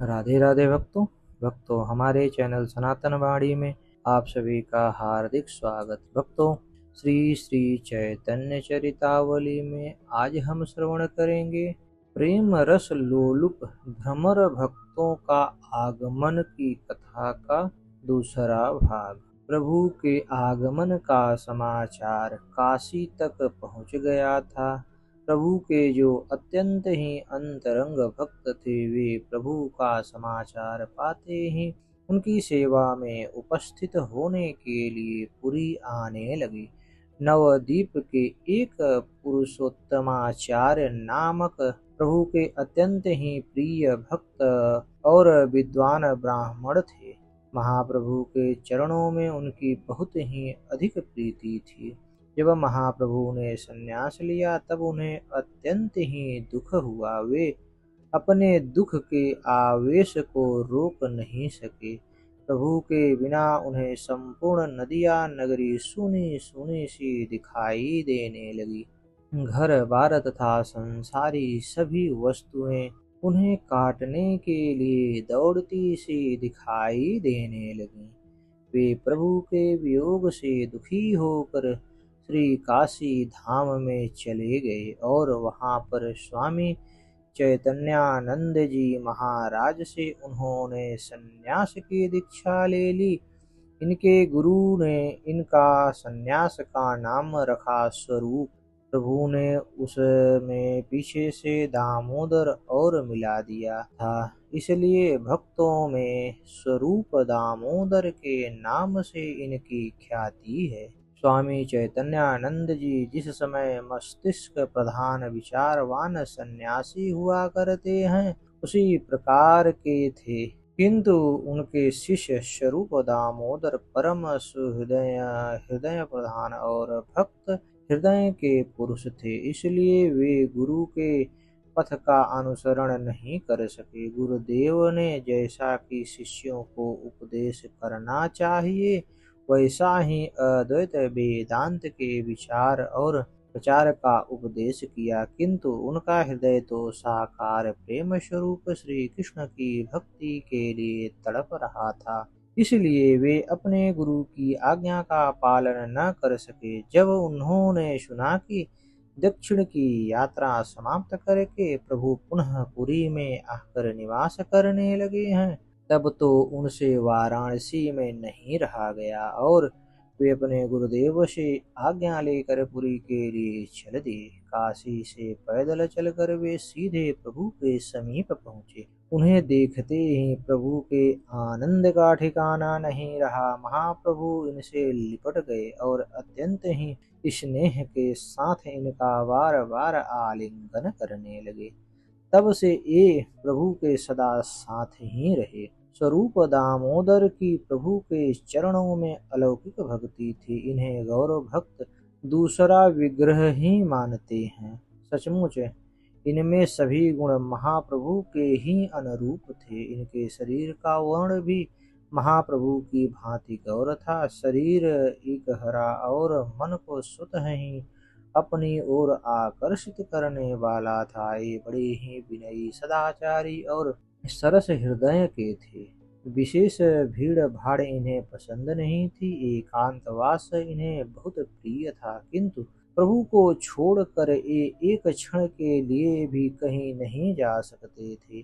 राधे राधे भक्तों हमारे चैनल सनातन वाणी में आप सभी का हार्दिक स्वागत। भक्तों, श्री श्री चैतन्य चरितावली में आज हम श्रवण करेंगे प्रेम रस लोलुप भ्रमर भक्तों का आगमन की कथा का दूसरा भाग। प्रभु के आगमन का समाचार काशी तक पहुंच गया था। प्रभु के जो अत्यंत ही अंतरंग भक्त थे, वे प्रभु का समाचार पाते ही उनकी सेवा में उपस्थित होने के लिए पुरी आने लगे। नवद्वीप के एक पुरुषोत्तमाचार्य नामक प्रभु के अत्यंत ही प्रिय भक्त और विद्वान ब्राह्मण थे। महाप्रभु के चरणों में उनकी बहुत ही अधिक प्रीति थी। जब महाप्रभु ने संन्यास लिया तब उन्हें अत्यंत ही दुख हुआ। वे अपने दुख के आवेश को रोक नहीं सके। प्रभु के बिना उन्हें संपूर्ण नदियां नगरी सूनी सूनी सी दिखाई देने लगी। घर बार तथा संसारी सभी वस्तुएं उन्हें काटने के लिए दौड़ती सी दिखाई देने लगी। वे प्रभु के वियोग से दुखी होकर श्री काशी धाम में चले गए और वहां पर स्वामी चैतन्यानंद जी महाराज से उन्होंने संन्यास की दीक्षा ले ली। इनके गुरु ने इनका संन्यास का नाम रखा स्वरूप। प्रभु ने उसमें पीछे से दामोदर और मिला दिया था, इसलिए भक्तों में स्वरूप दामोदर के नाम से इनकी ख्याति है। स्वामी चैतन्यानंद जी जिस समय मस्तिष्क प्रधान विचारवान सन्यासी हुआ करते हैं, उसी प्रकार के थे, किंतु उनके शिष्य स्वरूप दामोदर परम सुहृदय हृदय प्रधान और भक्त हृदय के पुरुष थे, इसलिए वे गुरु के पथ का अनुसरण नहीं कर सके। गुरुदेव ने जैसा कि शिष्यों को उपदेश करना चाहिए, वैसा ही अद्वैत वेदांत के विचार और प्रचार का उपदेश किया, किंतु उनका हृदय तो साकार प्रेम स्वरूप श्री कृष्ण की भक्ति के लिए तड़प रहा था, इसलिए वे अपने गुरु की आज्ञा का पालन न कर सके। जब उन्होंने सुना कि दक्षिण की यात्रा समाप्त करके प्रभु पुनः पुरी में आकर निवास करने लगे हैं, तब तो उनसे वाराणसी में नहीं रहा गया और वे अपने गुरुदेव से आज्ञा लेकर पुरी के लिए चल दिए। काशी से पैदल चलकर वे सीधे प्रभु के समीप पहुंचे। उन्हें देखते ही प्रभु के आनंद का ठिकाना नहीं रहा। महाप्रभु इनसे लिपट गए और अत्यंत ही स्नेह के साथ इनका बार बार आलिंगन करने लगे। तब से ये प्रभु के सदा साथ ही रहे। स्वरूप दामोदर की प्रभु के चरणों में अलौकिक भक्ति थी। इन्हें गौरव भक्त दूसरा विग्रह ही मानते हैं। सचमुच इनमें सभी गुण महाप्रभु के ही अनुरूप थे। इनके शरीर का वर्ण भी महाप्रभु की भांति गौर था। शरीर एक हरा और मन को स्वतः ही अपनी ओर आकर्षित करने वाला था। ये बड़े ही विनयी, सदाचारी और सरस हृदय के थे। विशेष भीड़ भाड़ इन्हें पसंद नहीं थी। एकांतवास इन्हें बहुत प्रिय था, किंतु प्रभु को छोड़कर ये एक क्षण के लिए भी कहीं नहीं जा सकते थे।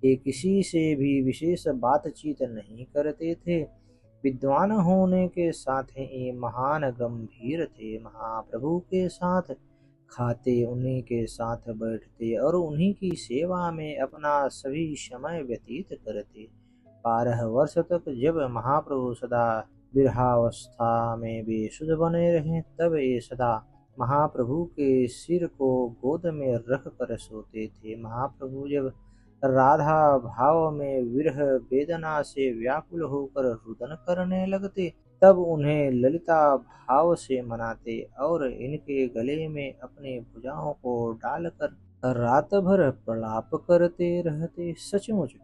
ये किसी से भी विशेष बातचीत नहीं करते थे। विद्वान होने के साथ ही ये महान गंभीर थे। महाप्रभु के साथ खाते, उन्हीं के साथ बैठते और उन्हीं की सेवा में अपना सभी समय व्यतीत करते। 12 वर्ष तक जब महाप्रभु सदा विरहावस्था में बेसुध बने रहे, तब ये सदा महाप्रभु के सिर को गोद में रख कर सोते थे। महाप्रभु जब राधा भाव में विरह वेदना से व्याकुल होकर रुदन करने लगते, तब उन्हें ललिता भाव से मनाते और इनके गले में अपनी भुजाओं को डालकर रात भर प्रलाप करते रहते। सचमुच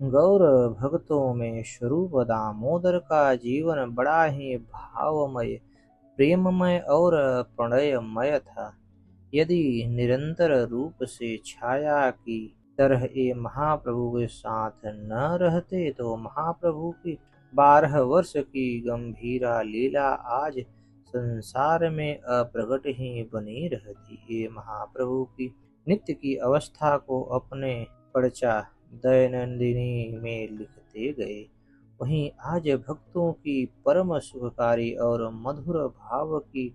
गौर भक्तों में स्वरूप दामोदर का जीवन बड़ा ही भावमय, प्रेममय और प्रणयमय था। यदि निरंतर रूप से छाया की तरह ये महाप्रभु के साथ न रहते तो महाप्रभु की 12 वर्ष की गंभीरा लीला आज संसार में अप्रगट ही बनी रहती। ये महाप्रभु की नित्य की अवस्था को अपने पर्चा दैनंदिनी में लिखते गए। वहीं आज भक्तों की परम सुखकारी और मधुर भाव की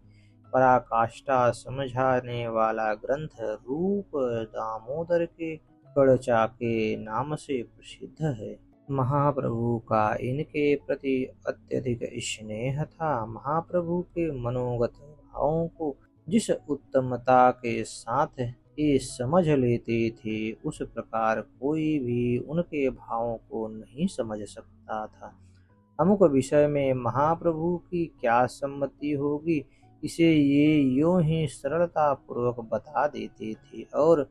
पराकाष्ठा समझाने वाला ग्रंथ रूप दामोदर के गड़चा के नाम से प्रसिद्ध है। महाप्रभु का इनके प्रति अत्यधिक स्नेह था। महाप्रभु के मनोगत भावों को जिस उत्तमता के साथ ये समझ लेते थे उस प्रकार कोई भी उनके भावों को नहीं समझ सकता था। अमुक विषय में महाप्रभु की क्या सम्मति होगी इसे ये यूं ही सरलता पूर्वक बता देते थे और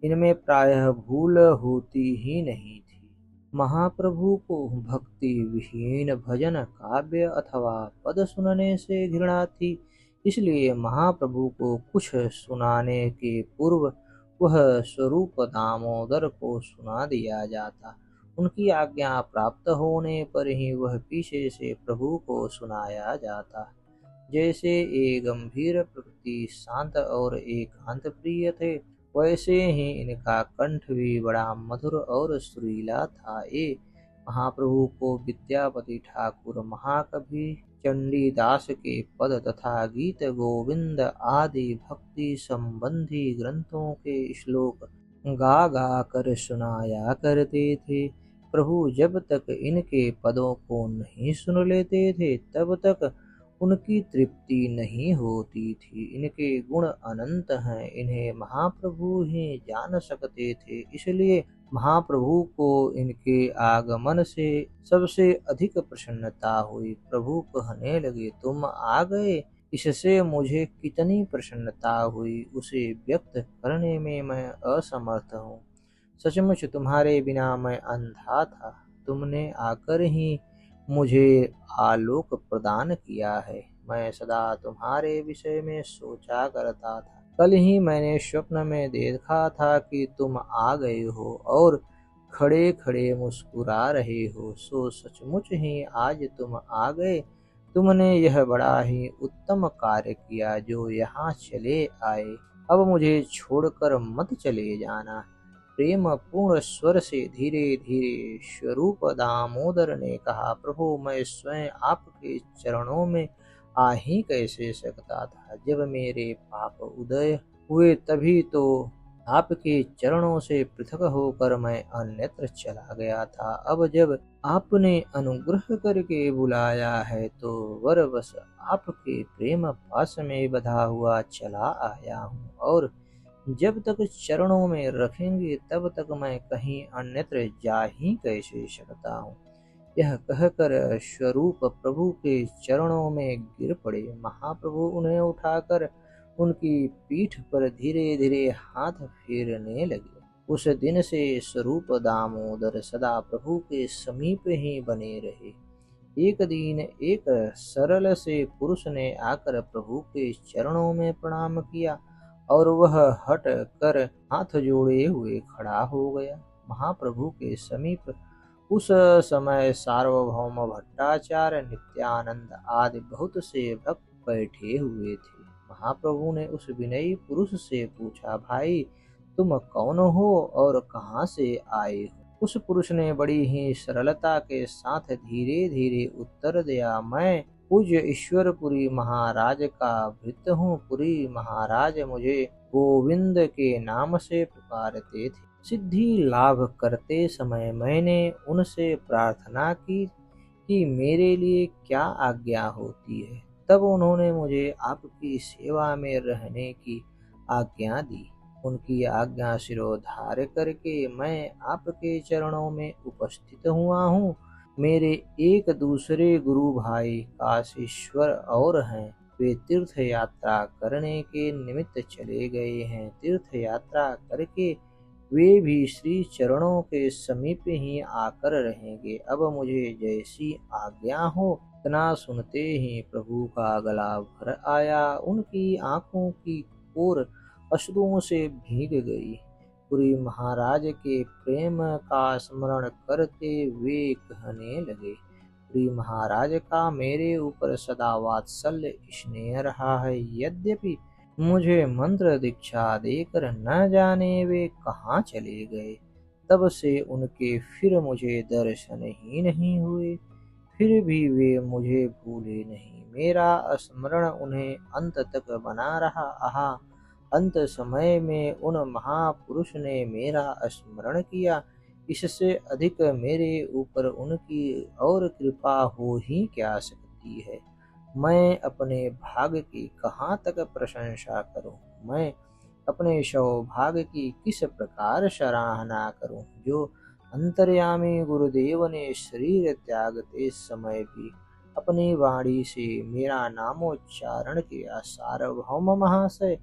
इनमें प्रायः भूल होती ही नहीं थी। महाप्रभु को भक्ति विहीन भजन काव्य अथवा पद सुनने से घृणा थी, इसलिए महाप्रभु को कुछ सुनाने के पूर्व वह स्वरूप दामोदर को सुना दिया जाता। उनकी आज्ञा प्राप्त होने पर ही वह पीछे से प्रभु को सुनाया जाता। जैसे ये गंभीर प्रकृति शांत और एकांत प्रिय थे, वैसे ही इनका कंठ भी बड़ा मधुर और सुरीला था। ये महाप्रभु को विद्यापति ठाकुर महाकवि चंडीदास के पद तथा गीत गोविंद आदि भक्ति संबंधी ग्रंथों के श्लोक गा गा कर सुनाया करते थे। प्रभु जब तक इनके पदों को नहीं सुन लेते थे तब तक उनकी तृप्ति नहीं होती थी। इनके गुण अनंत हैं, इन्हें महाप्रभु ही जान सकते थे, इसलिए महाप्रभु को इनके आगमन से सबसे अधिक प्रसन्नता हुई। प्रभु कहने लगे, तुम आ गए, इससे मुझे कितनी प्रसन्नता हुई उसे व्यक्त करने में मैं असमर्थ हूँ। सचमुच तुम्हारे बिना मैं अंधा था, तुमने आकर ही मुझे आलोक प्रदान किया है। मैं सदा तुम्हारे विषय में सोचा करता था। कल ही मैंने स्वप्न में देखा था कि तुम आ गए हो और खड़े खड़े मुस्कुरा रहे हो, सो सचमुच ही आज तुम आ गए। तुमने यह बड़ा ही उत्तम कार्य किया जो यहाँ चले आए। अब मुझे छोड़कर मत चले जाना। प्रेम पूर्ण स्वर से धीरे धीरे स्वरूप दामोदर ने कहा, प्रभु मैं स्वयं आपके चरणों में आ ही कैसे सकता था। जब मेरे पाप उदय हुए तभी तो आपके चरणों से पृथक होकर मैं अन्यत्र चला गया था। अब जब आपने अनुग्रह करके बुलाया है तो वरवश आपके प्रेम पास में बधा हुआ चला आया हूँ और जब तक चरणों में रखेंगे तब तक मैं कहीं अन्यत्र जा ही कैसे सकता हूँ। यह कहकर स्वरूप प्रभु के चरणों में गिर पड़े। महाप्रभु उन्हें उठाकर उनकी पीठ पर धीरे धीरे हाथ फेरने लगे। उस दिन से स्वरूप दामोदर सदा प्रभु के समीप ही बने रहे। एक दिन एक सरल से पुरुष ने आकर प्रभु के चरणों में प्रणाम किया और वह हट कर हाथ जोड़े हुए खड़ा हो गया। महाप्रभु के समीप उस समय सार्वभौम भट्टाचार्य, नित्यानंद आदि बहुत से भक्त बैठे हुए थे। महाप्रभु ने उस विनयी पुरुष से पूछा, भाई तुम कौन हो और कहाँ से आए हो? उस पुरुष ने बड़ी ही सरलता के साथ धीरे धीरे उत्तर दिया, मैं पूज्य ईश्वरपुरी महाराज का भृत्य हूँ। पुरी महाराज मुझे गोविंद के नाम से पुकारते थे। सिद्धि लाभ करते समय मैंने उनसे प्रार्थना की कि मेरे लिए क्या आज्ञा होती है। तब उन्होंने मुझे आपकी सेवा में रहने की आज्ञा दी। उनकी आज्ञा शिरोधार्य करके मैं आपके चरणों में उपस्थित हुआ हूँ। मेरे एक दूसरे गुरु भाई काशीश्वर और हैं, वे तीर्थ यात्रा करने के निमित्त चले गए हैं। तीर्थ यात्रा करके वे भी श्री चरणों के समीप ही आकर रहेंगे। अब मुझे जैसी आज्ञा हो। इतना सुनते ही प्रभु का गला भर आया। उनकी आंखों की ओर अश्रुओं से भीग गई। पुरी महाराज के प्रेम का स्मरण करते वे कहने लगे, पुरी महाराज का मेरे ऊपर सदा वात्सल्य स्नेह रहा है। यद्यपि मुझे मंत्र दीक्षा देकर न जाने वे कहाँ चले गए, तब से उनके फिर मुझे दर्शन ही नहीं हुए। फिर भी वे मुझे भूले नहीं, मेरा स्मरण उन्हें अंत तक बना रहा। आहा, अंत समय में उन महापुरुष ने मेरा स्मरण किया, इससे अधिक मेरे ऊपर उनकी और कृपा हो ही क्या सकती है। मैं अपने भाग्य की कहाँ तक प्रशंसा करूं, मैं अपने सौभाग्य की किस प्रकार सराहना करूं, जो अंतर्यामी गुरुदेव ने शरीर त्यागते समय भी अपनी वाणी से मेरा नामोच्चारण किया। सार्वभौम महाशय,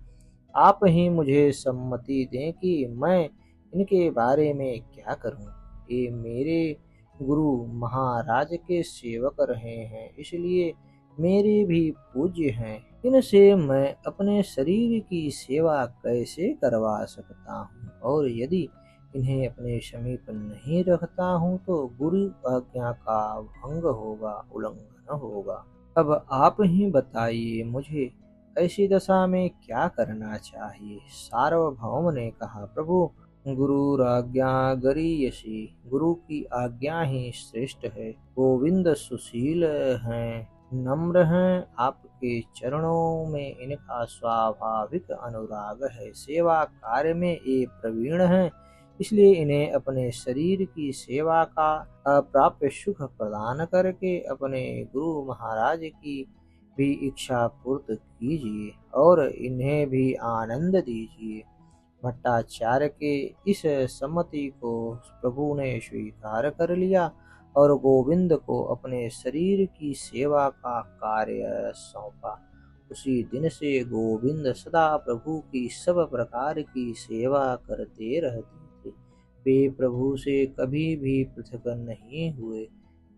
आप ही मुझे सम्मति दें कि मैं इनके बारे में क्या करूं। ये मेरे गुरु महाराज के सेवक रहे हैं, इसलिए मेरे भी पूज्य हैं। इनसे मैं अपने शरीर की सेवा कैसे करवा सकता हूँ, और यदि इन्हें अपने समीप नहीं रखता हूँ तो गुरु आज्ञा का भंग होगा, उल्लंघन होगा। अब आप ही बताइए, मुझे ऐसी दशा में क्या करना चाहिए। सार्वभौम ने कहा, प्रभु, गुरुराज्ञा गरीयसी, गुरु की आज्ञा ही श्रेष्ठ है। गोविंद सुशील हैं, नम्र हैं, आपके चरणों में इनका स्वाभाविक अनुराग है। सेवा कार्य में ये प्रवीण हैं, इसलिए इन्हें अपने शरीर की सेवा का अप्राप्य सुख प्रदान करके अपने गुरु महाराज की भी इच्छा पूर्त कीजिए और इन्हें भी आनंद दीजिए। भट्टाचार्य के इस सम्मति को प्रभु ने स्वीकार कर लिया और गोविंद को अपने शरीर की सेवा का कार्य सौंपा। उसी दिन से गोविंद सदा प्रभु की सब प्रकार की सेवा करते रहते थे। वे प्रभु से कभी भी पृथक नहीं हुए।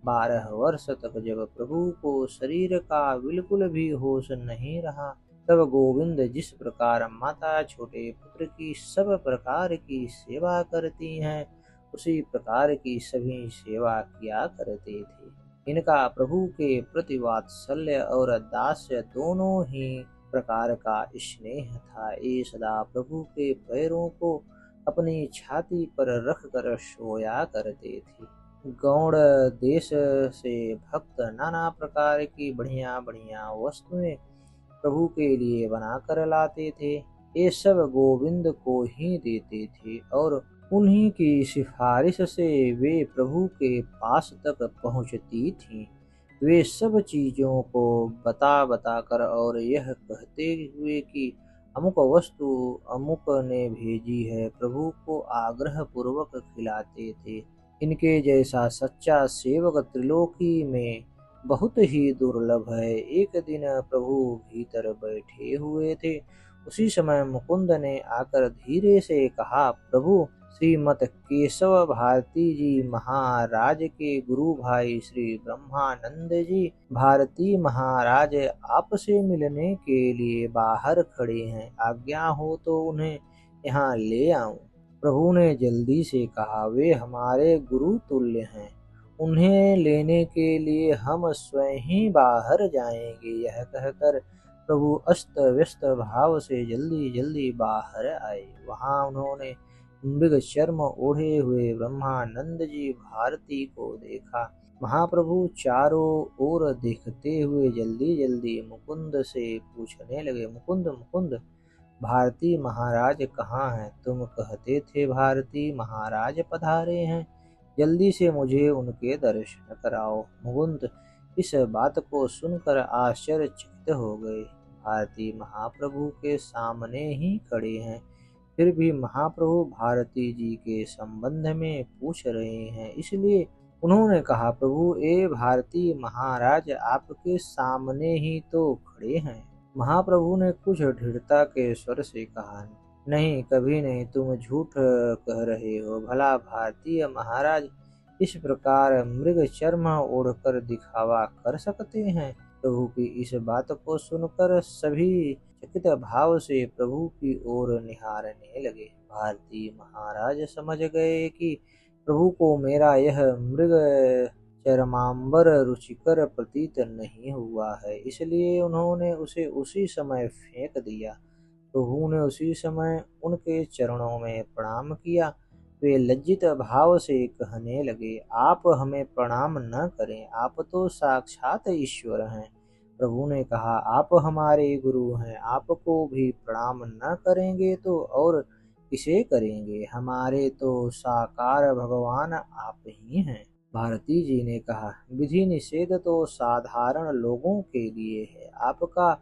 12 वर्ष तक जब प्रभु को शरीर का बिल्कुल भी होश नहीं रहा, तब गोविंद जिस प्रकार माता छोटे पुत्र की सब प्रकार की सेवा करती हैं, उसी प्रकार की सभी सेवा किया करते थे। इनका प्रभु के प्रति वात्सल्य और दास्य दोनों ही प्रकार का स्नेह था। ये सदा प्रभु के पैरों को अपनी छाती पर रख कर सोया करते थे। गौड़ देश से भक्त नाना प्रकार की बढ़िया बढ़िया वस्तुएं प्रभु के लिए बनाकर लाते थे। ये सब गोविंद को ही देते थे और उन्हीं की सिफारिश से वे प्रभु के पास तक पहुंचती थीं। वे सब चीजों को बता बता कर और यह कहते हुए कि अमुक वस्तु अमुक ने भेजी है, प्रभु को आग्रह पूर्वक खिलाते थे। इनके जैसा सच्चा सेवक त्रिलोकी में बहुत ही दुर्लभ है। एक दिन प्रभु भीतर बैठे हुए थे, उसी समय मुकुंद ने आकर धीरे से कहा, प्रभु, श्रीमत केशव भारती जी महाराज के गुरु भाई श्री ब्रह्मानंद जी भारती महाराज आपसे मिलने के लिए बाहर खड़े हैं। आज्ञा हो तो उन्हें यहाँ ले आऊं। प्रभु ने जल्दी से कहा, वे हमारे गुरु तुल्य हैं, उन्हें लेने के लिए हम स्वयं ही बाहर जाएंगे। यह कहकर प्रभु अस्त व्यस्त भाव से जल्दी जल्दी बाहर आए। वहां उन्होंने मृग चर्म ओढ़े हुए ब्रह्मानंद जी भारती को देखा। महाप्रभु चारों ओर देखते हुए जल्दी जल्दी मुकुंद से पूछने लगे, मुकुंद मुकुंद, भारती महाराज कहाँ हैं? तुम कहते थे भारती महाराज पधारे हैं, जल्दी से मुझे उनके दर्शन कराओ। मुकुंद इस बात को सुनकर आश्चर्यचकित हो गए। भारती महाप्रभु के सामने ही खड़े हैं, फिर भी महाप्रभु भारती जी के संबंध में पूछ रहे हैं, इसलिए उन्होंने कहा, प्रभु, ए भारती महाराज आपके सामने ही तो खड़े हैं। महाप्रभु ने कुछ दृढ़ता के स्वर से कहा, नहीं, कभी नहीं, तुम झूठ कह रहे हो। भला भारतीय महाराज इस प्रकार मृग चर्म ओढ़कर दिखावा कर सकते हैं? प्रभु की इस बात को सुनकर सभी चकित भाव से प्रभु की ओर निहारने लगे। भारती महाराज समझ गए कि प्रभु को मेरा यह मृग चरमांबर रुचिकर प्रतीत नहीं हुआ है, इसलिए उन्होंने उसे उसी समय फेंक दिया। प्रभु ने उसी समय उनके चरणों में प्रणाम किया। वे लज्जित भाव से कहने लगे, आप हमें प्रणाम न करें, आप तो साक्षात ईश्वर हैं। प्रभु ने कहा, आप हमारे गुरु हैं, आपको भी प्रणाम न करेंगे तो और किसे करेंगे, हमारे तो साकार भगवान आप ही हैं। भारती जी ने कहा, विधि निषेध तो साधारण लोगों के लिए है, आपका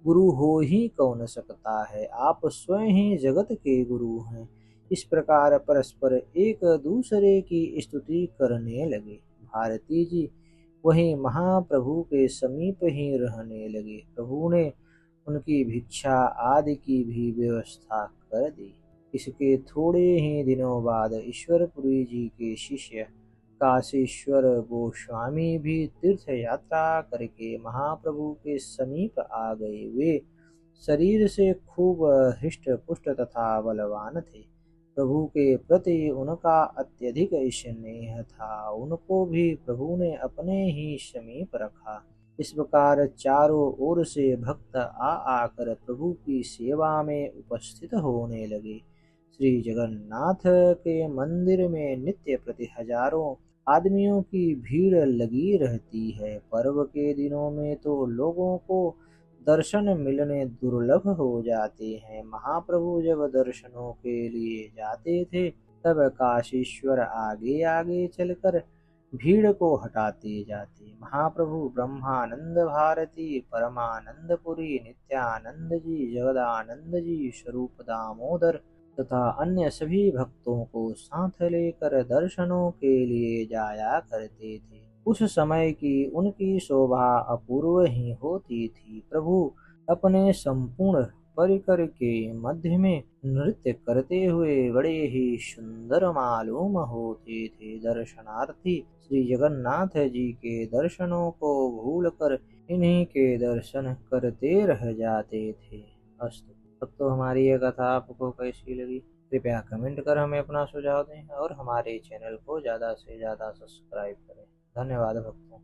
गुरु हो ही कौन सकता है, आप स्वयं ही जगत के गुरु हैं। इस प्रकार परस्पर एक दूसरे की स्तुति करने लगे। भारती जी वहीं महाप्रभु के समीप ही रहने लगे। प्रभु ने उनकी भिक्षा आदि की भी व्यवस्था कर दी। इसके थोड़े ही दिनों बाद ईश्वरपुरी जी के शिष्य काशीश्वर गोस्वामी भी तीर्थ यात्रा करके महाप्रभु के समीप आ गए। वे शरीर से खूब हृष्ट पुष्ट तथा बलवान थे। प्रभु के प्रति उनका अत्यधिक स्नेह था, उनको भी प्रभु ने अपने ही समीप रखा। इस प्रकार चारों ओर से भक्त आ आकर प्रभु की सेवा में उपस्थित होने लगे। श्री जगन्नाथ के मंदिर में नित्य प्रति हजारों आदमियों की भीड़ लगी रहती है। पर्व के दिनों में तो लोगों को दर्शन मिलने दुर्लभ हो जाते हैं। महाप्रभु जब दर्शनों के लिए जाते थे तब काशीश्वर आगे आगे चलकर भीड़ को हटाते जाते। महाप्रभु ब्रह्मानंद भारती, परमानंदपुरी, नित्यानंद जी, जगदानंद जी, स्वरूप दामोदर तथा अन्य सभी भक्तों को साथ लेकर दर्शनों के लिए जाया करते थे। उस समय की उनकी शोभा अपूर्व ही होती थी। प्रभु अपने संपूर्ण परिकर के मध्य में नृत्य करते हुए बड़े ही सुंदर मालूम होते थे। दर्शनार्थी श्री जगन्नाथ जी के दर्शनों को भूलकर इन्हीं के दर्शन करते रह जाते थे। अस्तु। अब तो हमारी यह कथा आपको कैसी लगी, कृपया कमेंट कर हमें अपना सुझाव दें और हमारे चैनल को ज़्यादा से ज़्यादा सब्सक्राइब करें। धन्यवाद भक्तों।